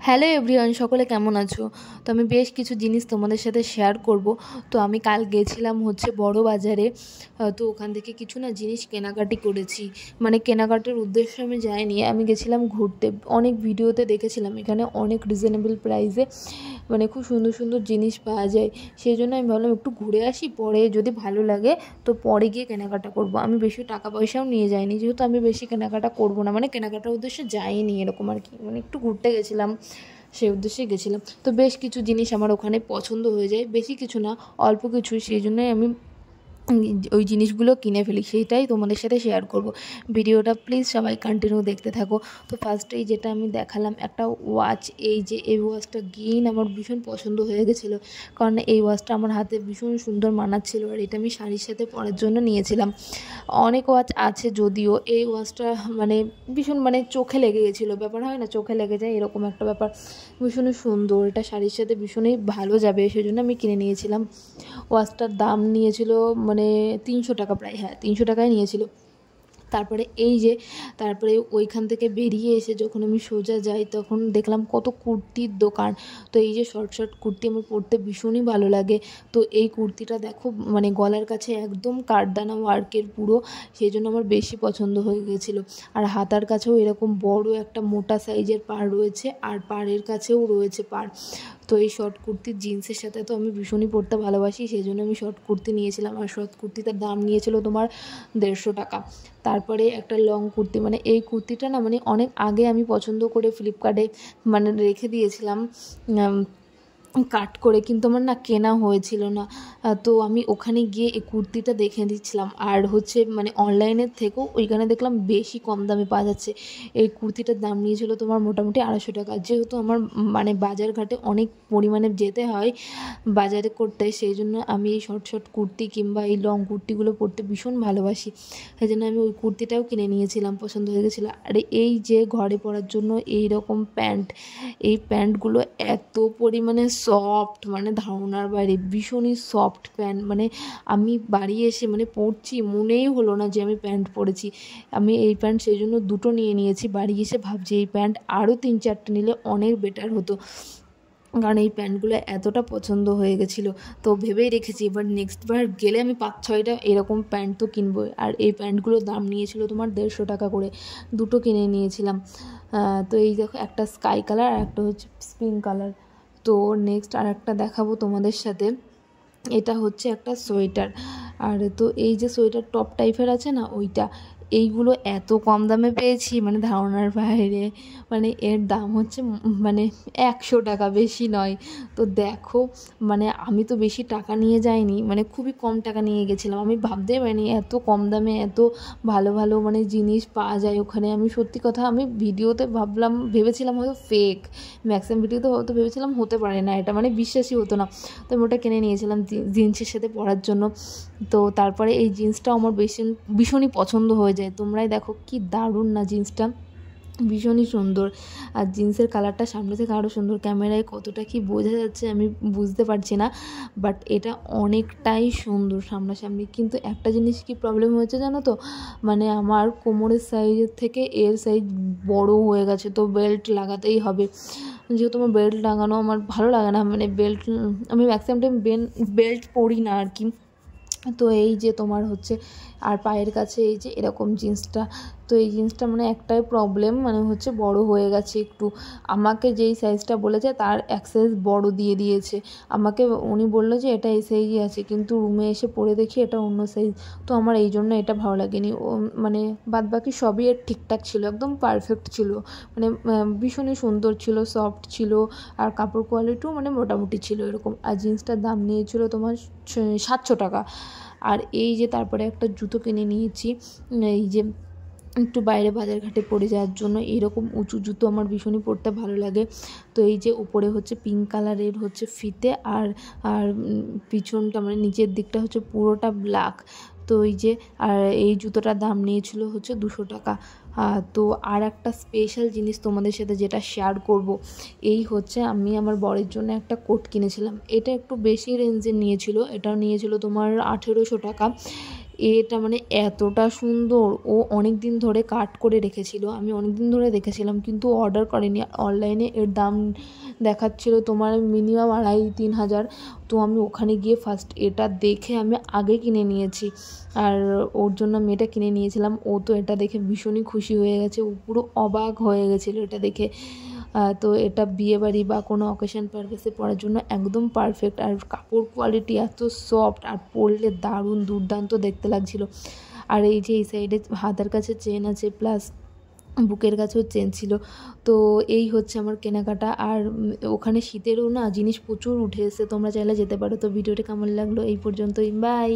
Hello everyone, সকলে কেমন আছো? তো আমি বেশ কিছু জিনিস তোমাদের সাথে শেয়ার করব। তো আমি কাল গেছিলাম হচ্ছে বড় বাজারে। তো ওখান থেকে কিছু না জিনিস কেনাকাটি করেছি। মানে কেনাকাটার উদ্দেশ্যে আমি যাইনি, আমি গেছিলাম ঘুরতে। অনেক ভিডিওতে দেখেছিলাম এখানে অনেক রিজনেবল প্রাইসে মানে খুব সুন্দর সুন্দর জিনিস পাওয়া যায়। সেই জন্য আমি ভাবলাম একটু ঘুরে আসি, পরে যদি ভালো লাগে তো পরে গিয়ে কেনাকাটা করব। আমি বেশি টাকা পয়সাও নিয়ে যাইনি, যেহেতু আমি বেশি কেনাকাটা করব না, মানে কেনাকাটার উদ্দেশ্যে যাইনি এরকম আর কি, মানে একটু ঘুরতে গেছিলাম, সেই উদ্দেশ্যে গেছিলাম। তো বেশ কিছু জিনিস আমার ওখানে পছন্দ হয়ে যায়, বেশি কিছু না, অল্প কিছু। সেই জন্যই আমি ওই জিনিসগুলো কিনে ফেলি, সেইটাই তোমাদের সাথে শেয়ার করব। ভিডিওটা প্লিজ সবাই কন্টিনিউ দেখতে থাকো। তো ফার্স্টেই যেটা আমি দেখালাম একটা ওয়াচ, এই ওয়াচটা গিয়েই আমার ভীষণ পছন্দ হয়ে গেছিলো, কারণ এই ওয়াচটা আমার হাতে ভীষণ সুন্দর মানাচ্ছিল, আর এটা আমি শাড়ির সাথে পরার জন্য নিয়েছিলাম। অনেক ওয়াচ আছে যদিও, এই ওয়াচটা মানে ভীষণ মানে চোখে লেগে গেছিলো, ব্যাপার হয় না চোখে লেগে যায় এরকম একটা ব্যাপার। ভীষণই সুন্দর, এটা শাড়ির সাথে ভীষণই ভালো যাবে, সেই জন্য আমি কিনে নিয়েছিলাম। ওয়াচটার দাম নিয়েছিল মানে 300 টাকা প্রায়, হ্যাঁ 300 টাকায় নিয়েছিল। তারপরে ওইখান থেকে বেরিয়ে এসে যখন আমি সোজা যাই তখন দেখলাম কত কুর্তির দোকান। তো এই যে শর্ট শর্ট কুর্তি আমার পরতে ভীষণই ভালো লাগে। তো এই কুর্তিটা দেখো মানে গলার কাছে একদম কাঠদানা ওয়ার্কের পুরো, সেই জন্য আমার বেশি পছন্দ হয়ে গেছিলো। আর হাতার কাছেও এরকম বড় একটা মোটা সাইজের পাড় রয়েছে, আর পাড়ের কাছেও রয়েছে পাড়। তো এই শর্ট কুর্তির জিন্সের সাথে তো আমি ভীষণই পরতে ভালোবাসি, সেই জন্য আমি শর্ট কুর্তি নিয়েছিলাম। আর শর্ট কুর্তিটার দাম নিয়েছিল তোমার 150 টাকা। তারপরে একটা লং কুর্তি, মানে এই কুর্তিটা না মানে অনেক আগে আমি পছন্দ করে ফ্লিপকার্টে মানে রেখে দিয়েছিলাম কাট করে, কিন্তু আমার না কেনা হয়েছিল না। তো আমি ওখানে গিয়ে এই কুর্তিটা দেখে দিচ্ছিলাম, আর হচ্ছে মানে অনলাইনের থেকেও ওইখানে দেখলাম বেশি কম দামে পাওয়া যাচ্ছে। এই কুর্তিটার দাম নিয়েছিল তোমার মোটামুটি 250 টাকা। যেহেতু আমার মানে বাজারঘাটে অনেক পরিমাণে যেতে হয় বাজারে করতে, সেই জন্য আমি এই শর্ট শর্ট কুর্তি কিংবা এই লং কুর্তিগুলো পরতে ভীষণ ভালোবাসি, সেই জন্য আমি ওই কুর্তিটাও কিনে নিয়েছিলাম, পছন্দ হয়ে গেছিলো। আর এই যে ঘরে পরার জন্য এই রকম প্যান্ট, এই প্যান্টগুলো এত পরিমাণে সফট, মানে ধারণার বাইরে, ভীষণই সফট প্যান্ট। মানে আমি বাড়ি এসে মানে পরছি, মনেই হলো না যে আমি প্যান্ট পরেছি। আমি এই প্যান্ট সেই জন্য 2টো নিয়ে নিয়েছি। বাড়ি এসে ভাবছি এই প্যান্ট আরও 3-4টে নিলে অনেক বেটার হতো, কারণ এই প্যান্টগুলো এতটা পছন্দ হয়ে গেছিলো। তো ভেবেই রেখেছি এবার নেক্সট বার গেলে আমি 5-6টা এরকম প্যান্ট তো কিনবো। আর এই প্যান্টগুলোর দাম নিয়েছিল তোমার 150 টাকা করে, 2টো কিনে নিয়েছিলাম। তো এই দেখো, একটা স্কাই কালার আর একটা হচ্ছে পিঙ্ক কালার। তো নেক্সট আর একটা দেখাবো তোমাদের সাথে, এটা হচ্ছে একটা সোয়েটার। আর তো এই যে সোয়েটার টপ টাইপের আছে না ওইটা, এইগুলো এত কম দামে পেয়েছি মানে ধারণার বাইরে। মানে এর দাম হচ্ছে মানে 100 টাকা, বেশি নয়। তো দেখো মানে আমি তো বেশি টাকা নিয়ে যাইনি, মানে খুবই কম টাকা নিয়ে গেছিলাম। আমি ভাবতেই পারিনি এত কম দামে এত ভালো ভালো মানে জিনিস পাওয়া যায় ওখানে। আমি সত্যি কথা, আমি ভিডিওতে ভেবেছিলাম হয়তো ফেক, ম্যাক্সিমাম ভিডিওতে হয়তো ভেবেছিলাম হতে পারে না এটা, মানে বিশ্বাসই হতো না। তো আমি ওটা কিনে নিয়েছিলাম জিন্সের সাথে পরার জন্য। তো তারপরে এই জিন্সটাও আমার ভীষণই পছন্দ হয়ে যায়। তোমরাই দেখো কি দারুণ না জিন্সটা, ভীষণই সুন্দর। আর জিন্সের কালারটা সামনে থেকে আরও সুন্দর, ক্যামেরায় কতটা কি বোঝা যাচ্ছে আমি বুঝতে পারছি না, বাট এটা অনেকটাই সুন্দর সামনাসামনি। কিন্তু একটা জিনিস কি প্রবলেম হয়েছে জানো তো, মানে আমার কোমরের সাইজের থেকে এর সাইজ বড় হয়ে গেছে, তো বেল্ট লাগাতেই হবে। যেহেতু আমার বেল্ট লাগানো আমার ভালো লাগে না, মানে আমি ম্যাক্সিমাম টাইম বেল্ট পরি না আর কি। তো এই যে তোমার হচ্ছে আর পায়ের কাছে এই যে এরকম জিন্সটা, তো এই জিন্সটা মানে একটাই প্রবলেম, মানে হচ্ছে বড় হয়ে গেছে একটু। আমাকে যেই সাইজটা বলেছে তার এক সাইজ বড় দিয়ে দিয়েছে আমাকে, উনি বললো যে এটা এই সাইজই আছে, কিন্তু রুমে এসে পরে দেখি এটা অন্য সাইজ। তো আমার এই জন্য এটা ভালো লাগেনি। মানে বাদবাকি সবই এর ঠিকঠাক ছিল, একদম পারফেক্ট ছিল, মানে ভীষণই সুন্দর ছিল, সফট ছিল, আর কাপড় কোয়ালিটিও মানে মোটামুটি ছিল এরকম। আর জিন্সটার দাম নিয়েছিল তোমার 700 টাকা। আর এই যে তারপরে একটা জুতো কিনে নিয়েছি, এই যে একটু বাইরে বাজারঘাটে পরে যাওয়ার জন্য। এরকম উঁচু জুতো আমার ভীষণই পরতে ভালো লাগে। তো এই যে উপরে হচ্ছে পিঙ্ক কালারের হচ্ছে ফিতে, আর আর পিছনটা মানে নিচের দিকটা হচ্ছে পুরোটা ব্ল্যাক। তো এই যে আর এই জুতোটার দাম নিয়েছিল হচ্ছে 200 টাকা। তো আর একটা স্পেশাল জিনিস তোমাদের সাথে যেটা শেয়ার করব, এই হচ্ছে আমি আমার বরের জন্য একটা কোট কিনেছিলাম। এটা একটু বেশি রেঞ্জের নিয়েছিল, এটা নিয়েছিল তোমার 1800 টাকা। এটা মানে এতটা সুন্দর, ও অনেক দিন ধরে কাট করে রেখেছিল, আমি অনেক দিন ধরে দেখেছিলাম কিন্তু অর্ডার করিনি। অনলাইনে এর দাম দেখাচ্ছিল তোমার মিনিমাম 2500-3000। তো আমি ওখানে গিয়ে ফার্স্ট এটা দেখে আমি আগে কিনে নিয়েছি, আর ওর জন্য আমি এটা কিনে নিয়েছিলাম। ও তো এটা দেখে ভীষণই খুশি হয়ে গেছে, ও পুরো অবাক হয়ে গেছিলো এটা দেখে। তো এটা বিয়েবাড়ি বা কোনো অকেশন পারপাসে পরার জন্য একদম পারফেক্ট। আর কাপড় কোয়ালিটি এত সফট, আর পরলে দারুণ দুর্দান্ত দেখতে লাগছিলো। আর এই যে এই সাইডে হাতার কাছে চেন আছে, প্লাস বুকের কাছেও চেন ছিল। তো এই হচ্ছে আমার কেনাকাটা। আর ওখানে শীতেরও না জিনিস প্রচুর উঠে এসেছে, তোমরা চাইলে যেতে পারো। তো ভিডিওটা কেমন লাগলো এই পর্যন্তই, বাই।